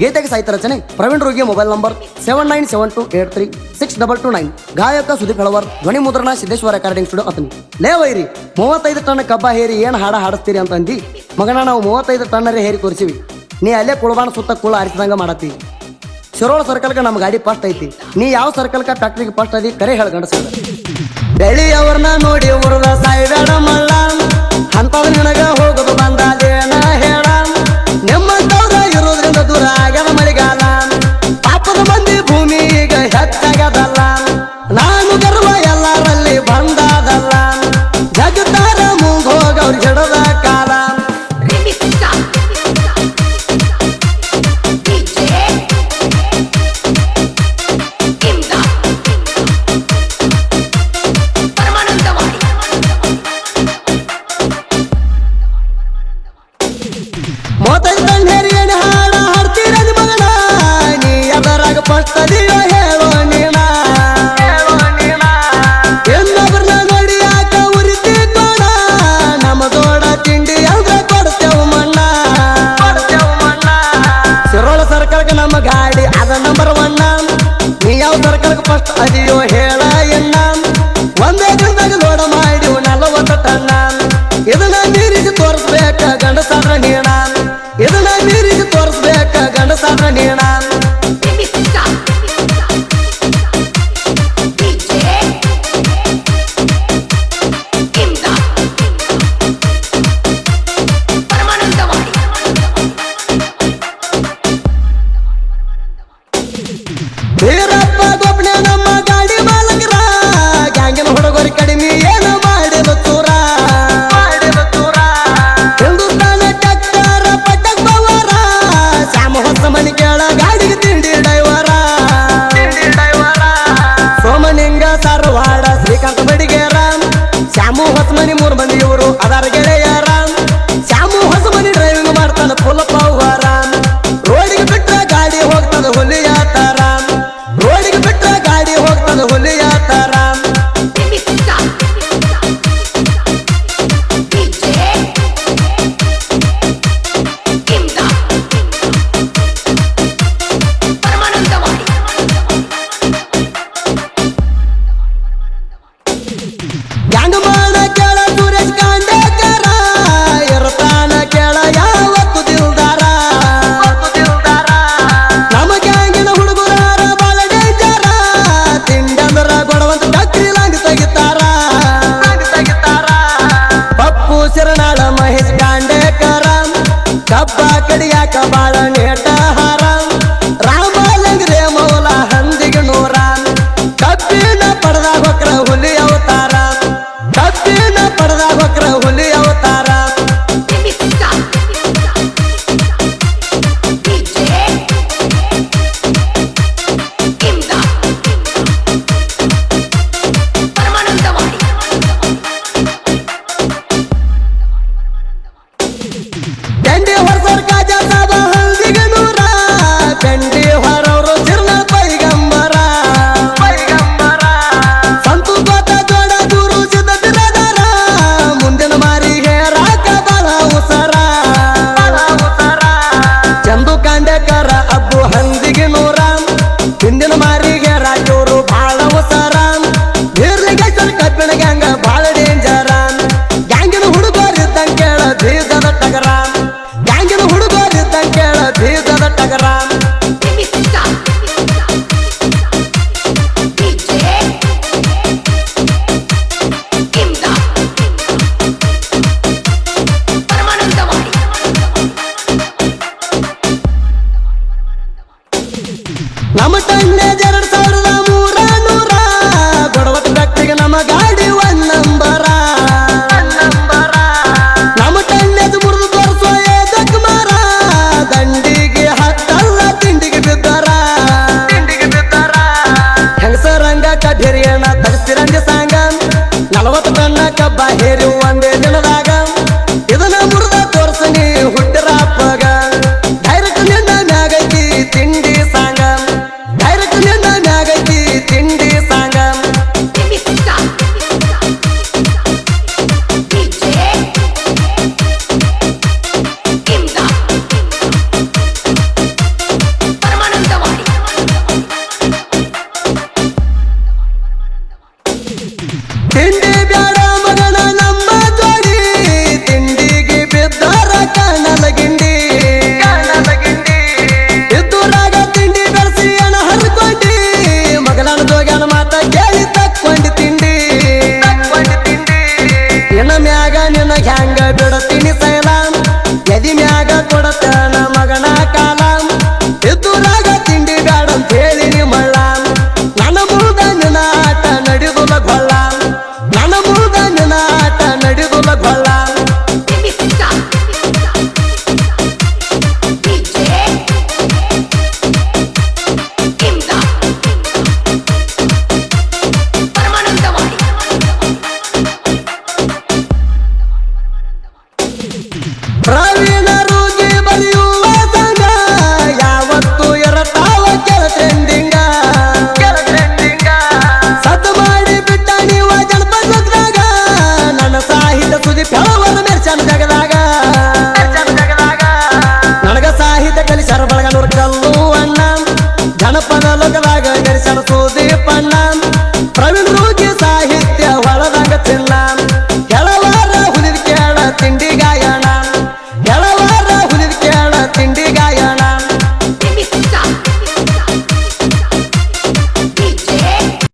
ಗೀತೆಗೆ ಸಾಹಿತ್ಯ ರಚನೆ ಪ್ರವೀಣ್ ರೋಗಿ. Mobile number 7972836229. ಗಾಯಕ ಸುದೀಪ್ ಹಳವರ್. ಧ್ವನಿ ಮುದ್ರಣ ಸಿದ್ದೇಶ್ವರ ರೆಕಾರ್ಡಿಂಗ್ ಸ್ಟುಡಿಯೋ ಅತನಿ. ಲೇ ವೈರಿ 35 ಟನ್ ಕಬ್ಬ ಹೇರಿ ಏನ್ ಹಾಡ ಹಾಡಿಸ್ತೀರಿ ಅಂತ ಅಂದಿ ಮಗನ. ನಾವು 35 ಟನ್ನರೇ ಹೇರಿ ತೋರಿಸಿವಿ. ನೀ ಅಲ್ಲೇ ಕುಳಬಾಣ ಸುತ್ತ ಕುಳ ಆರಿಸಿದಂಗ ಮಾಡತ್ತಿ. ಶಿರೋಳ ಸರ್ಕಲ್ಗೆ ನಮ್ಮ ಗಾಡಿ ಫಸ್ಟ್ ಐತಿ. ನೀ ಯಾವ ಸರ್ಕಲ್ಕ ಫ್ಯಾಕ್ಟ್ರಿಗೆ ಫಸ್ಟ್ ಅದಿ ಕರೆ ಹೇಳ ಗಂಡಸದ. ಬೆಳಿಯವ್ರನ್ನ ನೋಡಿ ಉರ್ದ ಸಾಯ್ಬೇಡ ಮಳ್ಳ. ಅಂತವ್ ನಿನಗ ಹೋಗೋದು ಬಂದಾದೇನ ಹೇಳ. ನಿಮ್ಮಂತವ್ರ ಇರೋದ್ರಿಂದ ದೂರ ಆಗ್ಯದ ಮಳಿಗಾಲ. ಪಾಪದ ಮಂದಿ ಭೂಮಿ ಈಗ ಹೆಚ್ಚಾಗದಲ್ಲ. ನಾನು ಗರ್ವ ಎಲ್ಲರಲ್ಲಿ ಬಂದಾದಲ್ಲ. ಜಗತ್ತಾರ ಮುಂಗ್ ಹೋಗ ಅವ್ರ ಹಿಡದ ಕಾಲ. ಪಸ್ತದಿಯೋ ಹೇಳೋ ನೀನ. ಇನ್ನೊಬ್ರನ್ನ ನೋಡಿ ಯಾಕ ಉರಿತಿದ್ದೋಣ. ನಮ್ಮ ದೊಡ್ಡ ತಿಂಡಿ ಅಂದ್ರೆ ಕೊಡ್ತೇವು ಮಣ್ಣ. ಶಿರೋಳ ಸರ್ಕಲ್ಗೆ ನಮ್ಮ ಗಾಡಿ ಅದ ನಂಬರ್ 1. ನೀ ಯಾವ ಸರ್ಕಲ್ಗೆ ಫಸ್ಟ್ ಅದಿಯೋ ಹೇಳ ಎಣ್ಣ. ಒಂದೇ ದಿನದಾಗ ಲೋಡ ಮಾಡಿ 40 ಟನ್ನ. ಇದನ್ನ ಮೀರಿಸಿ ತೋರಿಸ್ಬೇಕ ಗಂಡಸಾದ್ರ ನೀಣ. ಇದನ್ನ ಮೀರಿಸಿ ತೋರಿಸ್ಬೇಕ ಗಂಡಸಾದ್ರ ನೀಣ. ವೀರಪ್ಪ ಗೊಬ್ಬನೆ ನಮ್ಮ ಗಾಡಿ ಮಾಲಕರ. ಗ್ಯಾಂಗಿನ ಹುಡುಗರು ಕಡಿಮೆ ಏನು ಮಾಡಿದ ಚೂರ. ಹಿಂದೂಸ್ತಾನ ಟ್ಯಾಕ್ಟರ್ ಪಟ್ಟಕ್ ಪವರ. ಶ್ಯಾಮ ಹೊಸ ಮನಿ ಕೇಳ ಗಾಡಿಗೆ ತಿಂಡಿ ಡೈವರ. ಸೋಮನಿಂಗ ಸಾರವಾಡ ಶ್ರೀಕಾಂತ ಬಡಿಗೇರ. ಶ್ಯಾಮು ಹೊಸ ಮನಿ 3 ಮಂದಿ ಇವರು ಅದಾರ ಗೆಳೆಯರ. ಶ್ಯಾಮು ಹೊಸ ಮನಿ ಡ್ರೈವಿಂಗ್ ಮಾಡ್ತಾನ ಫುಲ್ ಪವರ. ರೋಡಿಗೆ ಬಿಟ್ಟ ಗಾಡಿ ಹೋಗ್ತದ ಹುಲಿಯ ತರ. ರೋಡಿಗೆ ಬಿಟ್ಟ ಗಾಡಿ ಹೋಗ್ತದ ಹುಲಿಯ ತರ. ಗ್ಯಾಂಗ್ ಮಾಡ ಕೇಳ ಸುರೇಶ್ ಕಾಂಡೇಕರ. ಇರ್ತಾನ ಕೇಳ ಯಾವತ್ತು ದಿಲ್ದಾರ. ನಮ್ಮ ಗ್ಯಾಂಗಿನ ಹುಡುಗರ ಬಾಳ ಡೇಂಜರ. ತಿಂಡಂದ್ರ ಗೊಡವಂತ ಡಕ್ರಿ ಲಾಂಗ್ ತೆಗಿತಾರ. ಪಪ್ಪು ಶರಣಾಳ ಮಹೇಶ್ ಕಾಂಡೇಕರ. ಕಬ್ಬ ಕಡಿಯಾಕ ಬಾಳ ನೇಟ ಹಾರ. ರಾಮ ಲಂಗ್ರೆ ಮೌಲ ಹಂದಿಗೆ ನೂರ. ಕಬ್ಬಿನ ಪಡೆದಾಗ ಹೊಕ್ರ ಹುಲಿ ಅವತಾರ. ಕಬ್ಬಿನ ಪಡೆದಾಗ ಹೊಕ್ರ ಹುಲಿ ಅವತಾರ. ಬೆಂಡಿ ಹೊರಸರ್ ಕಾಜ ಸಾಬ ಹಂದಿಗೆ ನೂರ. ಬೆಂಡಿ ಹೊರವರು ಚಿರ್ನ ಪೈಗಂಬರ. ಸಂತು ಗೋತ ಜೋಡ ದೂರು ಸಿದ್ಧ ಬಿರದಾರ. ಮುಂದಿನ ಮಾರಿಗೆ ರಾಕ ಬಾಳ ಉಸರ. ಚಂದು ಕಾಂಡೇಕರ ಅಬ್ಬು ಹಂದಿಗೆ ನೂರ. ಹಿಂದಿನ ಮಾರಿಗೆ ರಾಜೂರು ಬಾಳ ಉಸರ. ನೀರ್ಲಿಗೇಶ್ವರ ಕಬ್ಬಿಣ ಗ್ಯಾಂಗ ಬಾಳ ಡೇಂಜರ. ಗ್ಯಾಂಗಿನ ಹುಡುಗರಿದ್ದಂಗೆ ಕೇಳ ಬೀಜದ ಟಗರ. ಗ್ಯಾಂಗಿನ ಹುಡುಗರಿದ್ದಂಗೆ ಕೇಳ ಬೀಜದ ಟಗರ. ನಮ್ಮ ಟನ್ನೇಜ್ 2300. ಗೊಡವತ್ತ ವ್ಯಕ್ತಿಗೆ ನಮ್ಮ ಗಾಡಿ 1 ನಂಬರ. ನಮ್ಮ ಟನ್ನೇಜ್ ಮುರಿದು ತೋರಿಸೋ ಏದಕ್ ಮರ. ದಂಡಿಗೆ ಹತ್ತಲ್ಲ ತಿಂಡಿಗೆ ಬಿದ್ದಾರ. ಹೆಂಗಸರಂಗ ಕಡ್ಡಿರಿಯಣ್ಣ ತಗಸ್ತಿರಂಜ ಸಾಂಗ. 40 ಟನ್ನ ಕಬ್ಬ ಹೇರಿ ಒಂದೇ ದಿನದಾಗ. ಇದನ್ನ ಮುರಿದ ತೋರ್ಸನಿ ಹುಟ್ಟಿರಪ್ಪಗ. ಡೈರೆಕ್ಟ್ ನಿನ್ನ ಮ್ಯಾಗೈತಿ ತಿಂಡಿ ಸಾಂಗ. ಡೈರೆಕ್ಟ್ ನಿನ್ನ ಸುದೀಪ್ ಹೇಳುವುದು ಮೆರ್ಚಾನ ಜಗದಾಗ ನನಗ ಸಾಹಿತ್ಯ ಕಲಿಸರ ಬಳಗನೂರ್ ಕಲ್ಲು ಅಣ್ಣ ಜನಪದ ಲೋಕದಾಗ